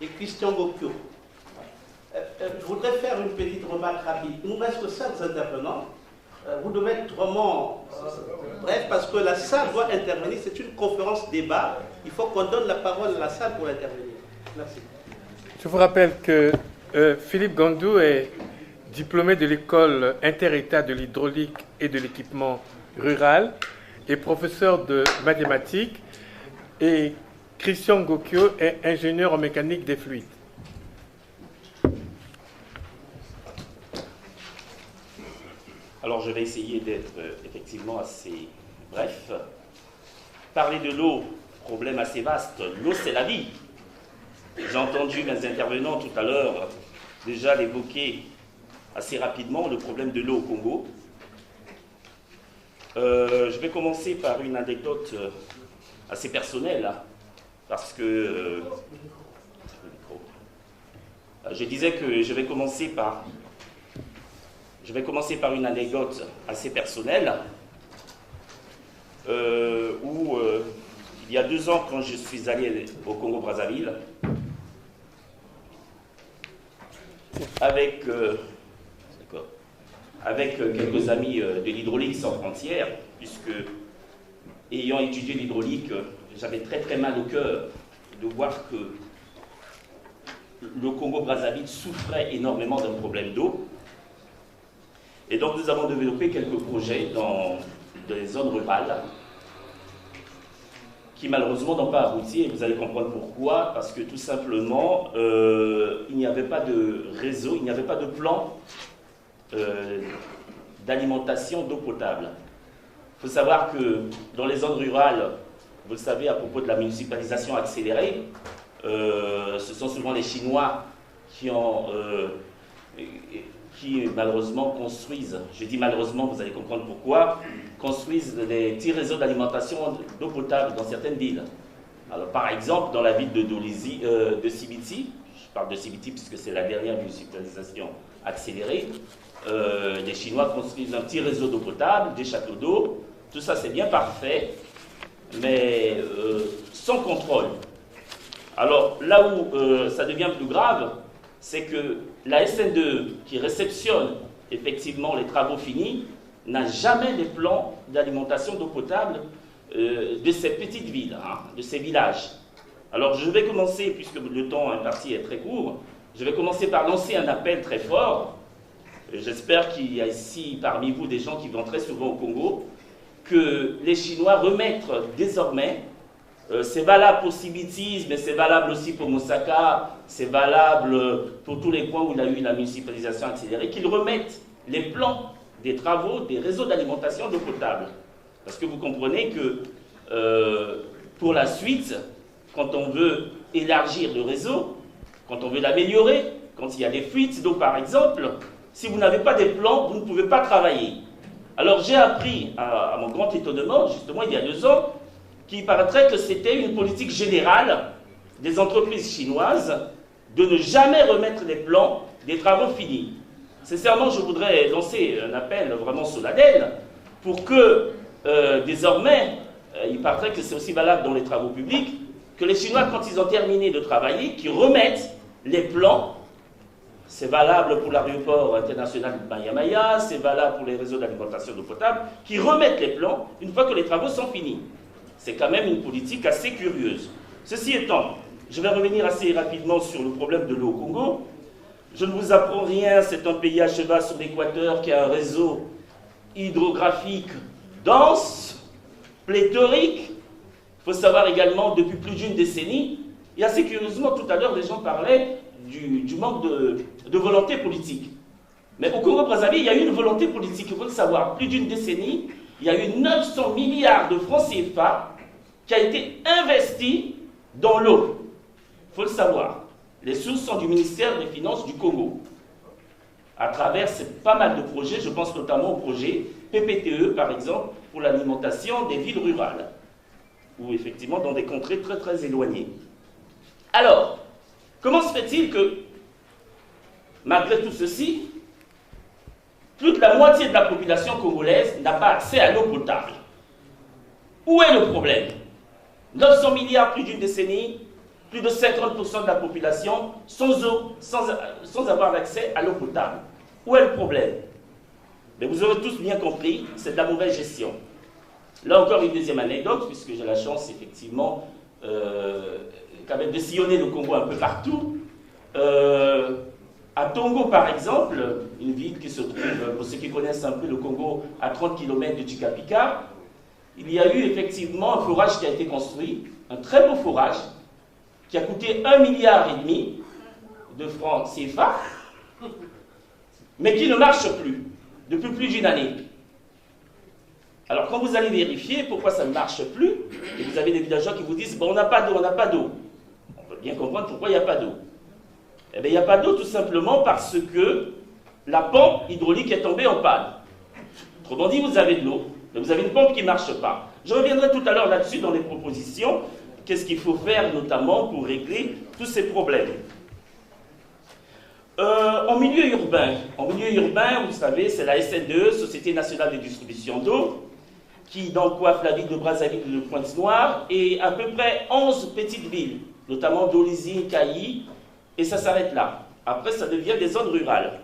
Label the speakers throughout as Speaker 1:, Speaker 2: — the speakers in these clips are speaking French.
Speaker 1: et Christian Gokyo. Je voudrais faire une petite remarque rapide. Il nous reste 5 intervenants. Vous devez être vraiment bref parce que la salle doit intervenir. C'est une conférence débat. Il faut qu'on donne la parole à la salle pour intervenir. Merci.
Speaker 2: Je vous rappelle que Philippe Gandou est diplômé de l'école inter-État de l'hydraulique et de l'équipement rural et professeur de mathématiques, et Christian Gokyo est ingénieur en mécanique des fluides.
Speaker 3: Alors je vais essayer d'être effectivement assez bref. Parler de l'eau, problème assez vaste. L'eau, c'est la vie. J'ai entendu mes intervenants tout à l'heure déjà l'évoquer assez rapidement, le problème de l'eau au Congo. Je vais commencer par une anecdote assez personnelle, parce que je disais que je vais commencer par une anecdote assez personnelle, où il y a 2 ans, quand je suis allé au Congo-Brazzaville, avec quelques amis de l'hydraulique sans frontières, puisque, ayant étudié l'hydraulique, j'avais très très mal au cœur de voir que le Congo-Brazzaville souffrait énormément d'un problème d'eau. Et donc nous avons développé quelques projets dans les zones rurales qui malheureusement n'ont pas abouti, et vous allez comprendre pourquoi, parce que tout simplement il n'y avait pas de réseau, il n'y avait pas de plan d'alimentation d'eau potable. Il faut savoir que dans les zones rurales, vous le savez, à propos de la municipalisation accélérée, ce sont souvent les Chinois qui malheureusement construisent, je dis malheureusement, vous allez comprendre pourquoi, construisent des petits réseaux d'alimentation d'eau potable dans certaines villes. Alors par exemple, dans la ville de Sibiti, je parle de Sibiti puisque c'est la dernière municipalisation accélérée, les Chinois construisent un petit réseau d'eau potable, des châteaux d'eau, tout ça c'est bien parfait, mais sans contrôle. Alors là où ça devient plus grave, c'est que la SN2, qui réceptionne effectivement les travaux finis, n'a jamais les plans d'alimentation d'eau potable de ces petites villes, de ces villages. Alors je vais commencer, puisque le temps imparti est très court, je vais commencer par lancer un appel très fort. J'espère qu'il y a ici parmi vous des gens qui vont très souvent au Congo, que les Chinois remettent désormais, c'est valable pour Sibiti, mais c'est valable aussi pour Moussaka, c'est valable pour tous les points où il y a eu la municipalisation accélérée, qu'ils remettent les plans des travaux, des réseaux d'alimentation d'eau potable. Parce que vous comprenez que pour la suite, quand on veut élargir le réseau, quand on veut l'améliorer, quand il y a des fuites d'eau par exemple, si vous n'avez pas des plans, vous ne pouvez pas travailler. Alors j'ai appris, à mon grand étonnement, justement il y a 2 ans, qu'il paraîtrait que c'était une politique générale des entreprises chinoises de ne jamais remettre les plans des travaux finis. Sincèrement, je voudrais lancer un appel vraiment solennel pour que, désormais, il paraîtrait que c'est aussi valable dans les travaux publics, que les Chinois, quand ils ont terminé de travailler, qu'ils remettent les plans. C'est valable pour l'aéroport international de Maya-Maya, c'est valable pour les réseaux d'alimentation d'eau potable, qui remettent les plans une fois que les travaux sont finis. C'est quand même une politique assez curieuse. Ceci étant, je vais revenir assez rapidement sur le problème de l'eau au Congo. Je ne vous apprends rien, c'est un pays à cheval sur l'équateur qui a un réseau hydrographique dense, pléthorique. Il faut savoir également, depuis plus d'1 décennie, et assez curieusement, tout à l'heure, les gens parlaient du manque de volonté politique. Mais au Congo-Brazzaville, il y a eu une volonté politique, il faut le savoir. Plus d'1 décennie, il y a eu 900 milliards de francs CFA qui a été investi dans l'eau. Il faut le savoir. Les sources sont du ministère des Finances du Congo. À travers pas mal de projets, je pense notamment au projet PPTE, par exemple, pour l'alimentation des villes rurales, ou effectivement dans des contrées très très éloignées. Alors, comment se fait-il que, malgré tout ceci, plus de la moitié de la population congolaise n'a pas accès à l'eau potable? Où est le problème? 900 milliards plus d'1 décennie, plus de 50% de la population sans eau, sans avoir accès à l'eau potable. Où est le problème? Mais vous aurez tous bien compris, c'est de la mauvaise gestion. Là encore, une deuxième anecdote, puisque j'ai la chance, effectivement, quand même de sillonner le Congo un peu partout. À Tongo, par exemple, une ville qui se trouve, pour ceux qui connaissent un peu le Congo, à 30 km de Tchikapika, il y a eu effectivement un forage qui a été construit, un très beau forage, qui a coûté 1,5 milliard de francs CFA, mais qui ne marche plus, depuis plus d'une année. Alors quand vous allez vérifier pourquoi ça ne marche plus, et vous avez des villageois qui vous disent bon, on n'a pas d'eau, on n'a pas d'eau. On peut bien comprendre pourquoi il n'y a pas d'eau. Eh bien, il n'y a pas d'eau tout simplement parce que la pompe hydraulique est tombée en panne. Autrement dit, vous avez de l'eau, mais vous avez une pompe qui ne marche pas. Je reviendrai tout à l'heure là-dessus dans les propositions. Qu'est-ce qu'il faut faire notamment pour régler tous ces problèmes? En milieu urbain, vous savez, c'est la SNDE, Société Nationale de Distribution d'eau, qui coiffe la ville de Brazzaville et de Pointe-Noire, et à peu près 11 petites villes, notamment Dolisie, Kayi, et ça s'arrête là. Après, ça devient des zones rurales.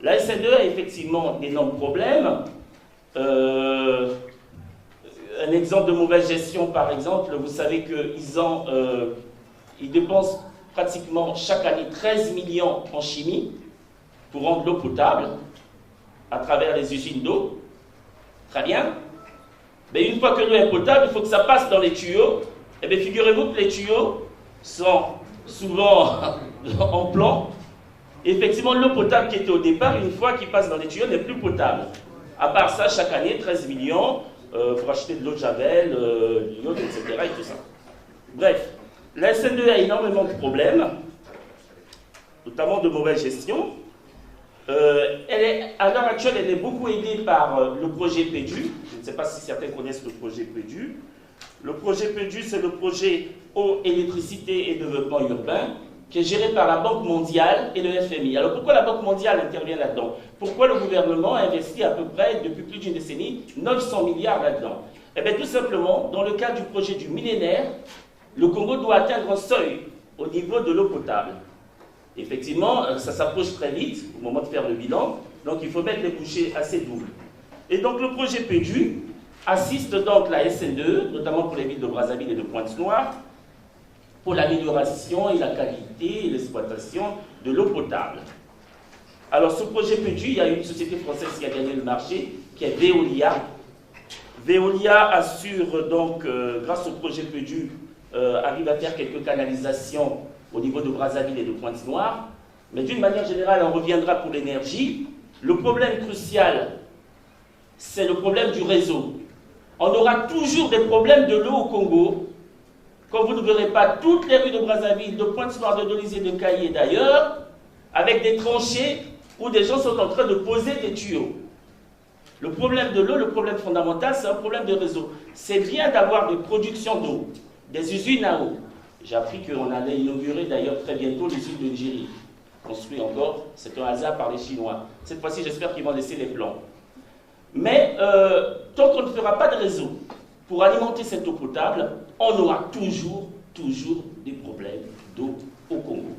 Speaker 3: La SNDE a effectivement d'énormes problèmes. Un exemple de mauvaise gestion, par exemple, vous savez qu'ils dépensent pratiquement chaque année 13 millions en chimie pour rendre l'eau potable à travers les usines d'eau. Très bien. Mais une fois que l'eau est potable, il faut que ça passe dans les tuyaux. Eh bien, figurez-vous que les tuyaux sont souvent en plan. Et effectivement, l'eau potable qui était au départ, une fois qu'il passe dans les tuyaux, n'est plus potable. À part ça, chaque année, 13 millions pour acheter de l'eau de Javel, l'iode, etc. et tout ça. Bref, la SNDE a énormément de problèmes, notamment de mauvaise gestion. À l'heure actuelle, elle est beaucoup aidée par le projet PEDU. Je ne sais pas si certains connaissent le projet PEDU. Le projet PEDU, c'est le projet Eau, Électricité et Développement Urbain, qui est géré par la Banque mondiale et le FMI. Alors pourquoi la Banque mondiale intervient là-dedans? Pourquoi le gouvernement a investi à peu près, depuis plus d'une décennie, 900 milliards là-dedans? Eh bien tout simplement, dans le cadre du projet du millénaire, le Congo doit atteindre un seuil au niveau de l'eau potable. Effectivement, ça s'approche très vite au moment de faire le bilan, donc il faut mettre les bouchées assez doubles. Et donc le projet PEDU assiste donc la SNDE, notamment pour les villes de Brazzaville et de Pointe-Noire, pour l'amélioration et la qualité et l'exploitation de l'eau potable. Alors ce projet PEDU, il y a une société française qui a gagné le marché, qui est Veolia. Veolia assure donc, grâce au projet PEDU, arrive à faire quelques canalisations au niveau de Brazzaville et de Pointe-Noire. Mais d'une manière générale, on reviendra pour l'énergie. Le problème crucial, c'est le problème du réseau. On aura toujours des problèmes de l'eau au Congo. Quand vous ne verrez pas toutes les rues de Brazzaville, de Pointe-Noire, de Dolisie, de Kayi et d'ailleurs, avec des tranchées où des gens sont en train de poser des tuyaux. Le problème de l'eau, le problème fondamental, c'est un problème de réseau. C'est bien d'avoir des productions d'eau, des usines à eau. J'ai appris qu'on allait inaugurer d'ailleurs très bientôt l'usine de Njiri. Construit encore, c'est un hasard par les Chinois. Cette fois-ci, j'espère qu'ils vont laisser les plans. Mais tant qu'on ne fera pas de réseau pour alimenter cette eau potable, on aura toujours des problèmes d'eau au Congo.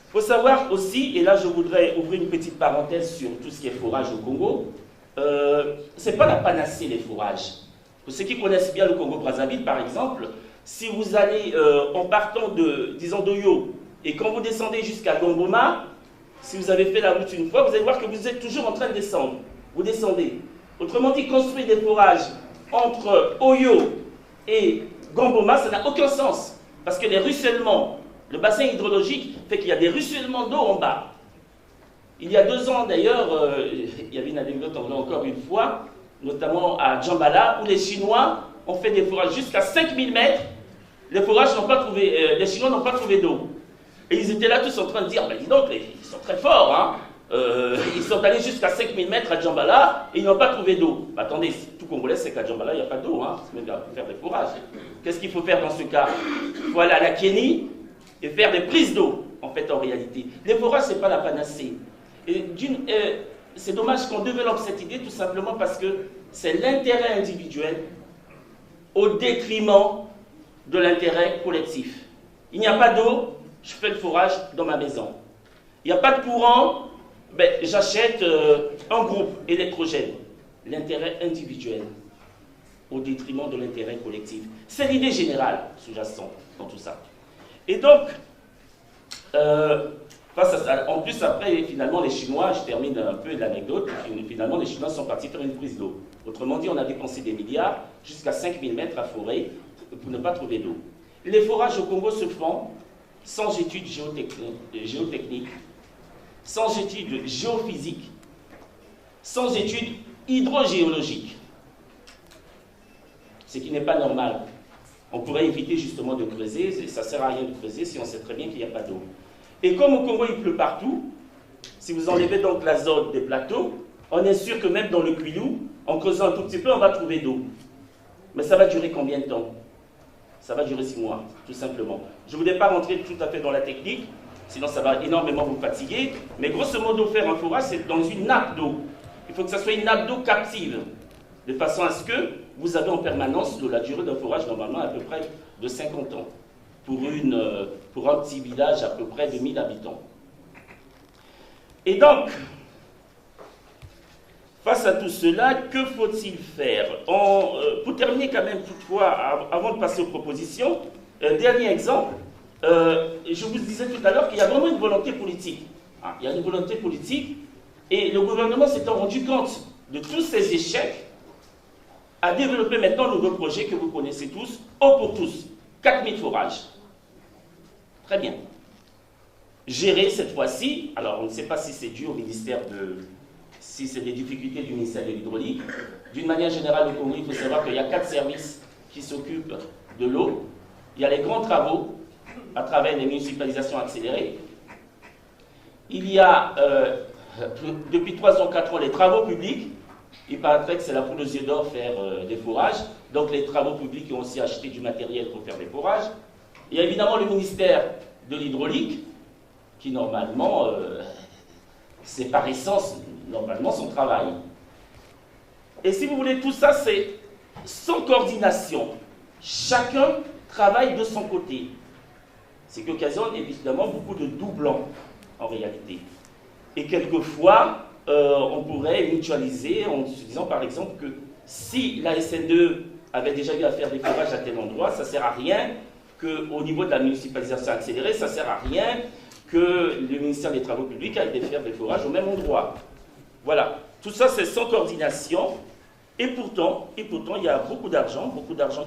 Speaker 3: Il faut savoir aussi, et là je voudrais ouvrir une petite parenthèse sur tout ce qui est forage au Congo, ce n'est pas la panacée les forages. Pour ceux qui connaissent bien le Congo-Brazzaville par exemple, si vous allez en partant de, disons, d'Oyo, et quand vous descendez jusqu'à Gongoma, si vous avez fait la route une fois, vous allez voir que vous êtes toujours en train de descendre. Vous descendez. Autrement dit, construire des forages entre Oyo et Gongoma, ça n'a aucun sens. Parce que les ruissellements, le bassin hydrologique fait qu'il y a des ruissellements d'eau en bas. Il y a 2 ans d'ailleurs, il y avait une anecdote encore une fois, notamment à Djambala, où les Chinois ont fait des forages jusqu'à 5000 mètres. Les forages n'ont pas trouvé, les Chinois n'ont pas trouvé d'eau. Et ils étaient là tous en train de dire, ben dis donc, ils sont très forts, hein. Ils sont allés jusqu'à 5000 mètres à Djambala et ils n'ont pas trouvé d'eau. Ben, attendez, tout Congolais, c'est qu'à Djambala, il n'y a pas d'eau, hein. C'est même bien faire des forages. Qu'est-ce qu'il faut faire dans ce cas? Il faut aller à la Kénie et faire des prises d'eau, en fait, en réalité. Les forages, ce n'est pas la panacée. C'est dommage qu'on développe cette idée tout simplement parce que c'est l'intérêt individuel au détriment de l'intérêt collectif. Il n'y a pas d'eau, je fais le forage dans ma maison. Il n'y a pas de courant, ben, j'achète un groupe électrogène. L'intérêt individuel au détriment de l'intérêt collectif. C'est l'idée générale sous-jacente dans tout ça. Et donc, face à ça, en plus après, finalement, les Chinois, je termine un peu l'anecdote, finalement, les Chinois sont partis faire une prise d'eau. Autrement dit, on a dépensé des milliards, jusqu'à 5000 mètres à forer, pour ne pas trouver d'eau. Les forages au Congo se font sans études géotechniques, sans études géophysiques, sans études hydrogéologiques. Ce qui n'est pas normal. On pourrait éviter justement de creuser, ça ne sert à rien de creuser si on sait très bien qu'il n'y a pas d'eau. Et comme au Congo il pleut partout, si vous enlevez donc l'azote des plateaux, on est sûr que même dans le Kwilu, en creusant un tout petit peu, on va trouver d'eau. Mais ça va durer combien de temps? Ça va durer 6 mois, tout simplement. Je ne voulais pas rentrer tout à fait dans la technique, sinon ça va énormément vous fatiguer. Mais grosso modo, faire un forage, c'est dans une nappe d'eau. Il faut que ça soit une nappe d'eau captive, de façon à ce que vous avez en permanence la durée d'un forage normalement à peu près de 50 ans, pour un petit village à peu près de 1000 habitants. Et donc, face à tout cela, que faut-il faire? Pour terminer quand même toutefois, avant de passer aux propositions, dernier exemple, je vous disais tout à l'heure qu'il y a vraiment une volonté politique. Il y a une volonté politique, et le gouvernement s'étant rendu compte de tous ces échecs, a développé maintenant le nouveau projet que vous connaissez tous, Eau pour tous, 4000 forages. Très bien. Géré cette fois-ci, alors on ne sait pas si c'est dû au ministère si c'est des difficultés du ministère de l'Hydraulique. D'une manière générale, au Congo, il faut savoir qu'il y a 4 services qui s'occupent de l'eau. Il y a les grands travaux, à travers les municipalisations accélérées. Il y a, depuis 3 ans, 4 ans, les travaux publics. Il paraîtrait que c'est la poule aux yeux d'or faire des forages. Donc les travaux publics ont aussi acheté du matériel pour faire des forages. Il y a évidemment le ministère de l'Hydraulique, qui normalement, c'est par essence, normalement, son travail. Et si vous voulez, tout ça, c'est sans coordination. Chacun travaille de son côté. Ce qui occasionne évidemment beaucoup de doublons, en réalité. Et quelquefois, on pourrait mutualiser en se disant par exemple que si la SN2 avait déjà eu à faire des forages à tel endroit, ça ne sert à rien qu'au niveau de la municipalisation accélérée, ça ne sert à rien que le ministère des Travaux publics aille faire des forages au même endroit. Voilà, tout ça c'est sans coordination, et pourtant il y a beaucoup d'argent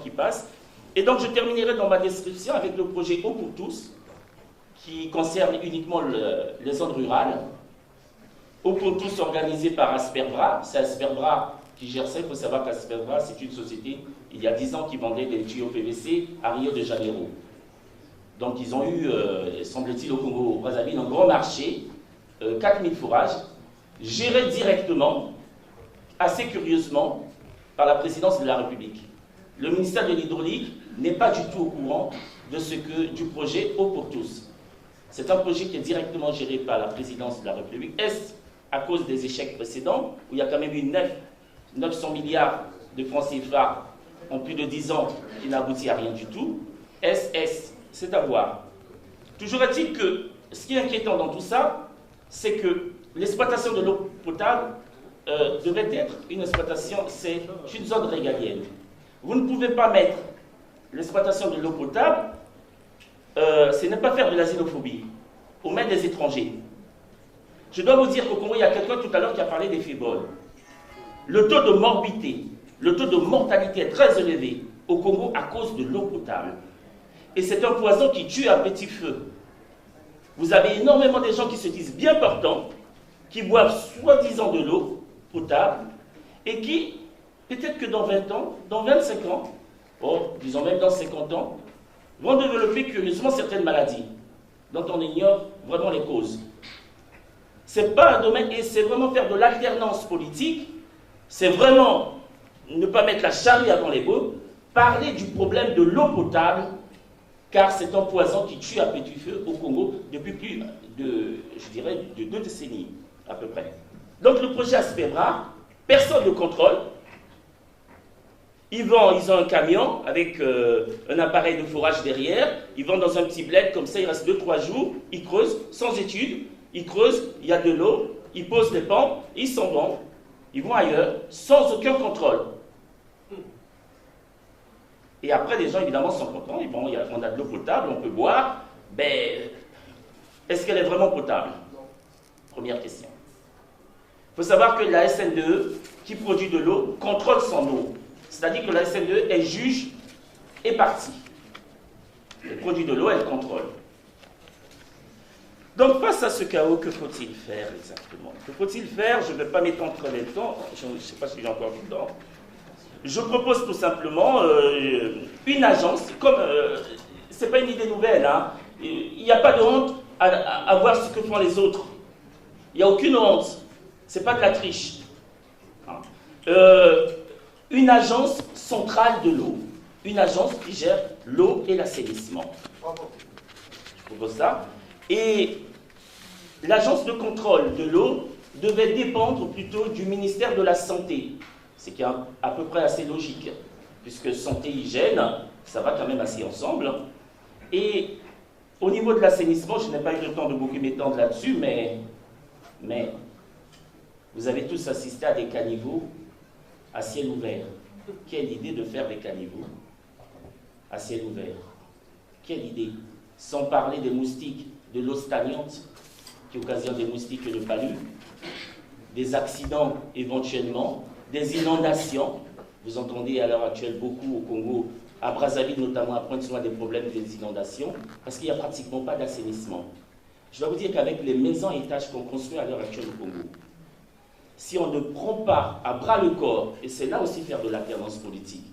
Speaker 3: qui passe. Et donc je terminerai dans ma description avec le projet Eau pour tous, qui concerne uniquement les zones rurales. Eau pour tous organisé par Asperbra. C'est Asperbra qui gère ça. Il faut savoir qu'Asperbra, c'est une société, il y a 10 ans, qui vendait des tuyaux PVC à Rio de Janeiro. Donc ils ont eu, semble-t-il, au Congo-Brazzaville, un grand marché, 4000 forages, gérés directement, assez curieusement, par la présidence de la République. Le ministère de l'Hydraulique n'est pas du tout au courant du projet Eau pour tous. C'est un projet qui est directement géré par la présidence de la République. Est-ce à cause des échecs précédents, où il y a quand même eu 900 milliards de francs CFA en plus de 10 ans qui n'aboutit à rien du tout? C'est à voir. Toujours est-il que ce qui est inquiétant dans tout ça, c'est que l'exploitation de l'eau potable devrait être une exploitation, c'est une zone régalienne. Vous ne pouvez pas mettre l'exploitation de l'eau potable, ce n'est pas faire de la xénophobie aux mains des étrangers. Je dois vous dire qu'au Congo, il y a quelqu'un tout à l'heure qui a parlé des fibroles. Le taux de morbidité, le taux de mortalité est très élevé au Congo à cause de l'eau potable. Et c'est un poison qui tue à petit feu. Vous avez énormément de gens qui se disent bien portants, qui boivent soi-disant de l'eau potable, et qui, peut-être que dans 20 ans, dans 25 ans, disons même dans 50 ans, vont développer curieusement certaines maladies, dont on ignore vraiment les causes. Ce n'est pas un domaine, et c'est vraiment faire de l'alternance politique, c'est vraiment ne pas mettre la charrue avant les bœufs, parler du problème de l'eau potable, car c'est un poison qui tue à petit feu au Congo depuis plus de, je dirais, de 2 décennies à peu près. Donc le projet Asperbra, personne ne contrôle, ils ont un camion avec un appareil de forage derrière, ils vont dans un petit bled, comme ça il reste 2-3 jours, ils creusent sans études, ils creusent, il y a de l'eau, ils posent les pompes, ils s'en vont, ils vont ailleurs, sans aucun contrôle. Et après, les gens, évidemment, sont contents, on a de l'eau potable, on peut boire, mais est-ce qu'elle est vraiment potable? Première question. Il faut savoir que la SNDE, qui produit de l'eau, contrôle son eau. C'est-à-dire que la SNDE, elle juge et partie. Elle produit de l'eau, elle contrôle. Donc, face à ce chaos, que faut-il faire exactement? Que faut-il faire? Je ne vais pas m'étendre très longtemps, je ne sais pas si j'ai encore du temps. Je propose tout simplement une agence, comme ce n'est pas une idée nouvelle, hein. Il n'y a pas de honte à voir ce que font les autres. Il n'y a aucune honte. Ce n'est pas de la triche. Une agence centrale de l'eau. Une agence qui gère l'eau et l'assainissement. Je propose ça. Et l'agence de contrôle de l'eau devait dépendre plutôt du ministère de la Santé. C'est qui est à peu près assez logique, puisque santé, hygiène, ça va quand même assez ensemble. Et au niveau de l'assainissement, je n'ai pas eu le temps de beaucoup m'étendre là-dessus, mais vous avez tous assisté à des caniveaux à ciel ouvert. Quelle idée de faire des caniveaux à ciel ouvert? Quelle idée? Sans parler des moustiques, de l'eau stagnante qui occasionne des moustiques et le palu, des accidents éventuellement, des inondations. Vous entendez à l'heure actuelle beaucoup au Congo, à Brazzaville notamment, à Pointe-Noire, des problèmes des inondations, parce qu'il n'y a pratiquement pas d'assainissement. Je dois vous dire qu'avec les maisons à étages qu'on construit à l'heure actuelle au Congo, si on ne prend pas à bras le corps, et c'est là aussi faire de l'alternance politique,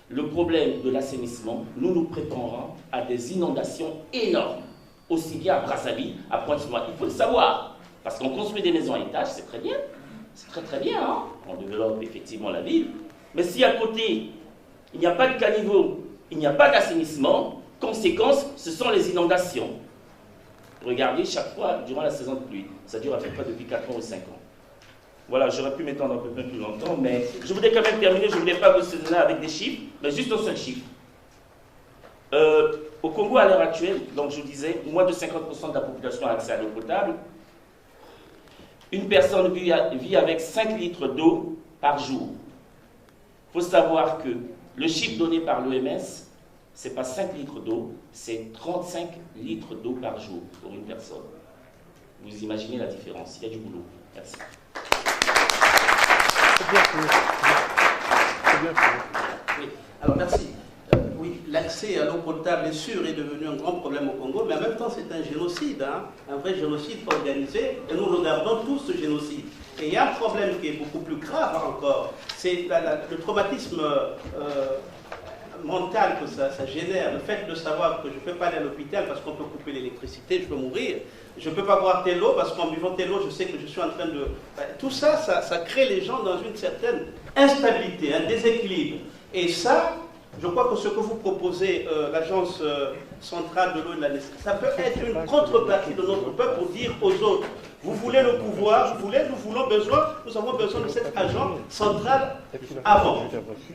Speaker 3: le problème de l'assainissement, nous préparerons à des inondations énormes, aussi bien à Brazzaville, à Pointe-Noire. Il faut le savoir, parce qu'on construit des maisons à étages, c'est très bien. C'est très très bien, hein? On développe effectivement la ville. Mais si à côté, il n'y a pas de caniveau, il n'y a pas d'assainissement, conséquence, ce sont les inondations. Regardez chaque fois, durant la saison de pluie, ça dure à peu près depuis 4 ans ou 5 ans. Voilà, j'aurais pu m'étendre un peu plus longtemps, mais je voulais quand même terminer, je ne voulais pas vous séduire avec des chiffres, mais juste un seul chiffre. Au Congo, à l'heure actuelle, donc je vous disais, moins de 50% de la population a accès à l'eau potable. Une personne vit avec 5 litres d'eau par jour. Il faut savoir que le chiffre donné par l'OMS, ce n'est pas 5 litres d'eau, c'est 35 litres d'eau par jour pour une personne. Vous imaginez la différence, il y a du boulot. Merci.
Speaker 2: C'est bien fait. C'est bien fait.
Speaker 1: Oui, alors merci. Oui, l'accès à l'eau potable est sûr est devenu un grand problème au Congo, mais en même temps c'est un génocide, hein, un vrai génocide organisé, et nous regardons tous ce génocide. Et il y a un problème qui est beaucoup plus grave encore, c'est le traumatisme mental que ça génère, le fait de savoir que je ne peux pas aller à l'hôpital parce qu'on peut couper l'électricité, je peux mourir, je ne peux pas boire telle eau parce qu'en buvant telle eau, je sais que je suis en train de... Tout ça, ça crée les gens dans une certaine instabilité, un déséquilibre. Et ça, je crois que ce que vous proposez, l'Agence centrale de l'eau et de la ça peut être une contrepartie de notre peuple pour dire aux autres, vous voulez le pouvoir, nous avons besoin de cette agence centrale avant.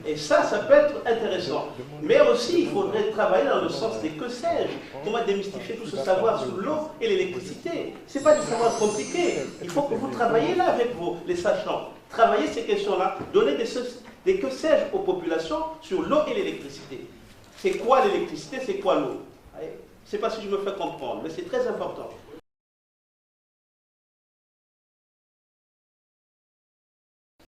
Speaker 1: Et ça peut être intéressant. Mais aussi, il faudrait travailler dans le sens des que sais-je. Comment démystifier tout ce savoir sur l'eau et l'électricité. Ce n'est pas des savoirs compliqués. Il faut que vous travaillez là avec les sachants. Travaillez ces questions-là. Donnez des que sais-je aux populations sur l'eau et l'électricité. C'est quoi l'électricité, c'est quoi l'eau? Je ne sais pas si je me fais comprendre, mais c'est très important.